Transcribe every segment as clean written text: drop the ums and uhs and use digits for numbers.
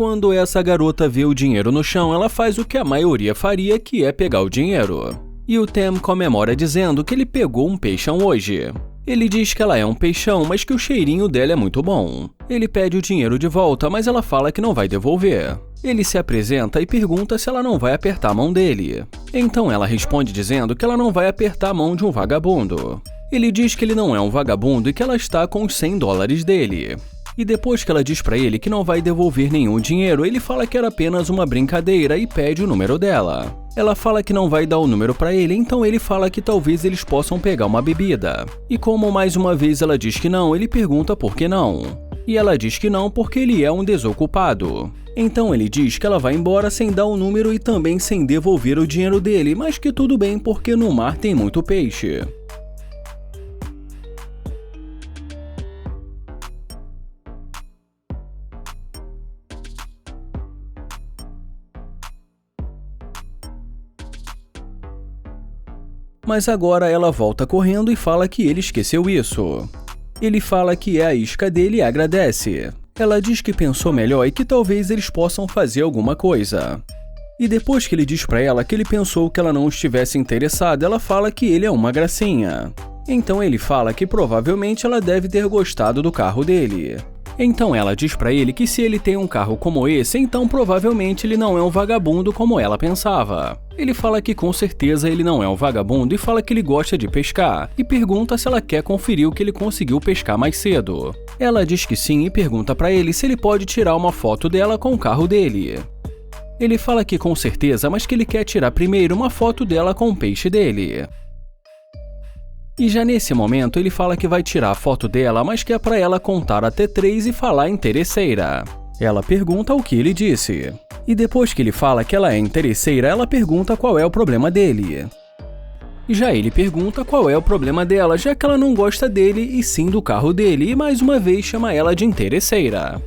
Quando essa garota vê o dinheiro no chão, ela faz o que a maioria faria, que é pegar o dinheiro. E o Tam comemora dizendo que ele pegou um peixão hoje. Ele diz que ela é um peixão, mas que o cheirinho dela é muito bom. Ele pede o dinheiro de volta, mas ela fala que não vai devolver. Ele se apresenta e pergunta se ela não vai apertar a mão dele. Então ela responde dizendo que ela não vai apertar a mão de um vagabundo. Ele diz que ele não é um vagabundo e que ela está com os $100 dele. E depois que ela diz pra ele que não vai devolver nenhum dinheiro, ele fala que era apenas uma brincadeira e pede o número dela. Ela fala que não vai dar o número pra ele, então ele fala que talvez eles possam pegar uma bebida. E como mais uma vez ela diz que não, ele pergunta por que não. E ela diz que não porque ele é um desocupado. Então ele diz que ela vai embora sem dar o número e também sem devolver o dinheiro dele, mas que tudo bem porque no mar tem muito peixe. Mas agora ela volta correndo e fala que ele esqueceu isso. Ele fala que é a isca dele e agradece. Ela diz que pensou melhor e que talvez eles possam fazer alguma coisa. E depois que ele diz pra ela que ele pensou que ela não estivesse interessada, ela fala que ele é uma gracinha. Então ele fala que provavelmente ela deve ter gostado do carro dele. Então ela diz pra ele que se ele tem um carro como esse, então provavelmente ele não é um vagabundo como ela pensava. Ele fala que com certeza ele não é um vagabundo e fala que ele gosta de pescar, e pergunta se ela quer conferir o que ele conseguiu pescar mais cedo. Ela diz que sim e pergunta pra ele se ele pode tirar uma foto dela com o carro dele. Ele fala que com certeza, mas que ele quer tirar primeiro uma foto dela com o peixe dele. E já nesse momento ele fala que vai tirar a foto dela, mas que é pra ela contar até 3 e falar interesseira. Ela pergunta o que ele disse. E depois que ele fala que ela é interesseira, ela pergunta qual é o problema dele. E já ele pergunta qual é o problema dela, já que ela não gosta dele e sim do carro dele, e mais uma vez chama ela de interesseira.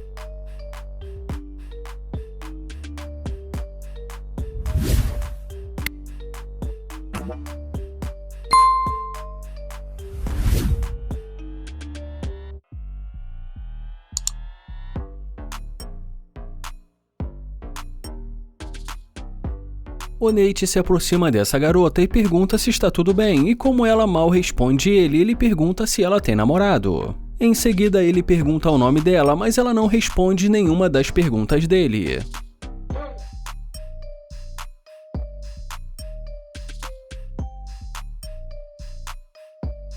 O Nate se aproxima dessa garota e pergunta se está tudo bem, e como ela mal responde ele pergunta se ela tem namorado. Em seguida ele pergunta o nome dela, mas ela não responde nenhuma das perguntas dele.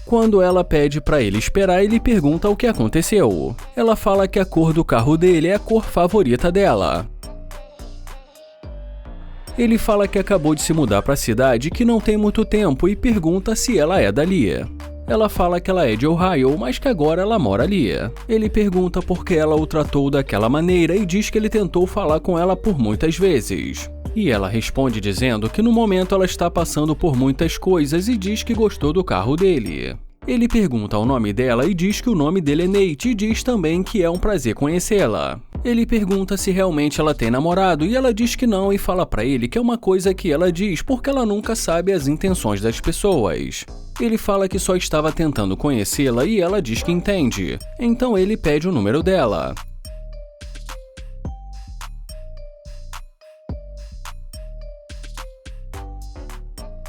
Quando ela pede pra ele esperar, ele pergunta o que aconteceu. Ela fala que a cor do carro dele é a cor favorita dela. Ele fala que acabou de se mudar para a cidade, que não tem muito tempo e pergunta se ela é dali. Ela fala que ela é de Ohio, mas que agora ela mora ali. Ele pergunta por que ela o tratou daquela maneira e diz que ele tentou falar com ela por muitas vezes. E ela responde dizendo que no momento ela está passando por muitas coisas e diz que gostou do carro dele. Ele pergunta o nome dela e diz que o nome dele é Nate e diz também que é um prazer conhecê-la. Ele pergunta se realmente ela tem namorado e ela diz que não e fala pra ele que é uma coisa que ela diz porque ela nunca sabe as intenções das pessoas. Ele fala que só estava tentando conhecê-la e ela diz que entende. Então ele pede o número dela.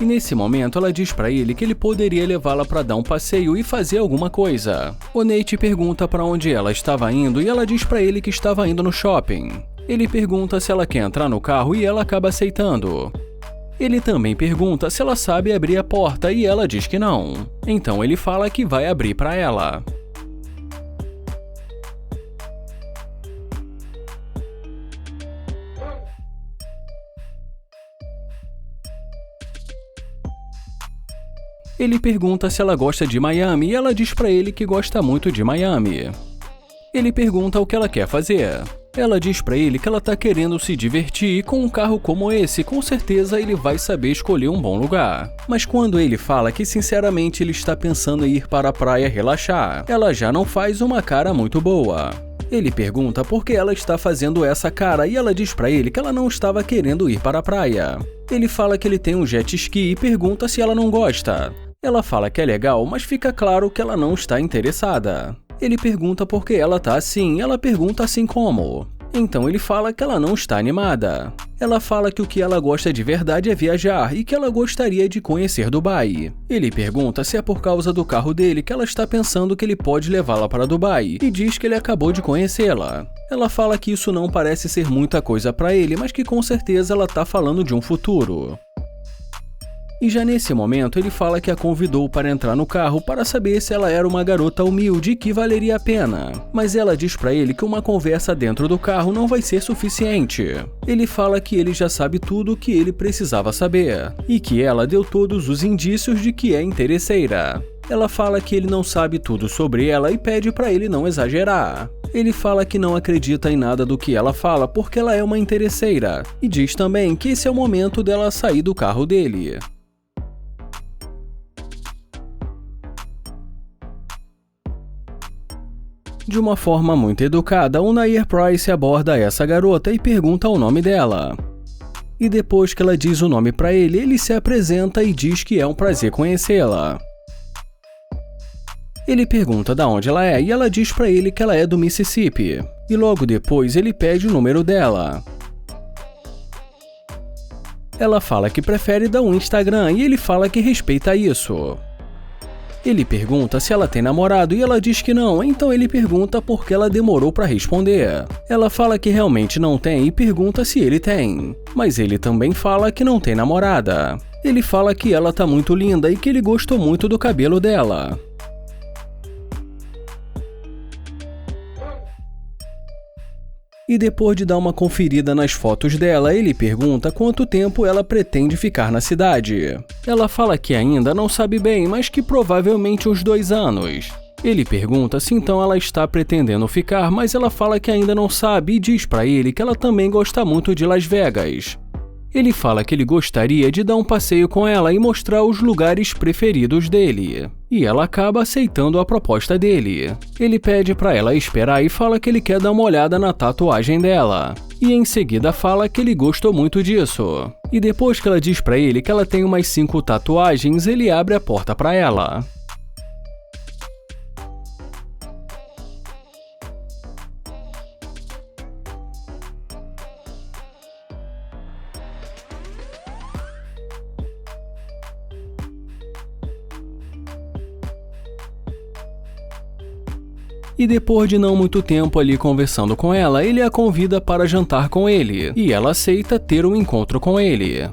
E nesse momento ela diz pra ele que ele poderia levá-la pra dar um passeio e fazer alguma coisa. O Nate pergunta pra onde ela estava indo e ela diz pra ele que estava indo no shopping. Ele pergunta se ela quer entrar no carro e ela acaba aceitando. Ele também pergunta se ela sabe abrir a porta e ela diz que não. Então ele fala que vai abrir pra ela. Ele pergunta se ela gosta de Miami e ela diz pra ele que gosta muito de Miami. Ele pergunta o que ela quer fazer. Ela diz pra ele que ela tá querendo se divertir e com um carro como esse, com certeza ele vai saber escolher um bom lugar. Mas quando ele fala que sinceramente ele está pensando em ir para a praia relaxar, ela já não faz uma cara muito boa. Ele pergunta por que ela está fazendo essa cara e ela diz pra ele que ela não estava querendo ir para a praia. Ele fala que ele tem um jet ski e pergunta se ela não gosta. Ela fala que é legal, mas fica claro que ela não está interessada. Ele pergunta por que ela tá assim e ela pergunta assim como. Então ele fala que ela não está animada. Ela fala que o que ela gosta de verdade é viajar e que ela gostaria de conhecer Dubai. Ele pergunta se é por causa do carro dele que ela está pensando que ele pode levá-la para Dubai e diz que ele acabou de conhecê-la. Ela fala que isso não parece ser muita coisa para ele, mas que com certeza ela está falando de um futuro. E já nesse momento ele fala que a convidou para entrar no carro para saber se ela era uma garota humilde que valeria a pena. Mas ela diz para ele que uma conversa dentro do carro não vai ser suficiente. Ele fala que ele já sabe tudo o que ele precisava saber e que ela deu todos os indícios de que é interesseira. Ela fala que ele não sabe tudo sobre ela e pede para ele não exagerar. Ele fala que não acredita em nada do que ela fala porque ela é uma interesseira e diz também que esse é o momento dela sair do carro dele. De uma forma muito educada, o Nair Price aborda essa garota e pergunta o nome dela. E depois que ela diz o nome para ele, ele se apresenta e diz que é um prazer conhecê-la. Ele pergunta de onde ela é e ela diz para ele que ela é do Mississippi. E logo depois ele pede o número dela. Ela fala que prefere dar um Instagram e ele fala que respeita isso. Ele pergunta se ela tem namorado e ela diz que não, então ele pergunta por que ela demorou para responder. Ela fala que realmente não tem e pergunta se ele tem, mas ele também fala que não tem namorada. Ele fala que ela tá muito linda e que ele gostou muito do cabelo dela. E depois de dar uma conferida nas fotos dela, ele pergunta quanto tempo ela pretende ficar na cidade. Ela fala que ainda não sabe bem, mas que provavelmente uns 2 anos. Ele pergunta se então ela está pretendendo ficar, mas ela fala que ainda não sabe e diz para ele que ela também gosta muito de Las Vegas. Ele fala que ele gostaria de dar um passeio com ela e mostrar os lugares preferidos dele. E ela acaba aceitando a proposta dele. Ele pede para ela esperar e fala que ele quer dar uma olhada na tatuagem dela. E em seguida fala que ele gostou muito disso. E depois que ela diz para ele que ela tem umas 5 tatuagens, ele abre a porta para ela. E depois de não muito tempo ali conversando com ela, ele a convida para jantar com ele, e ela aceita ter um encontro com ele.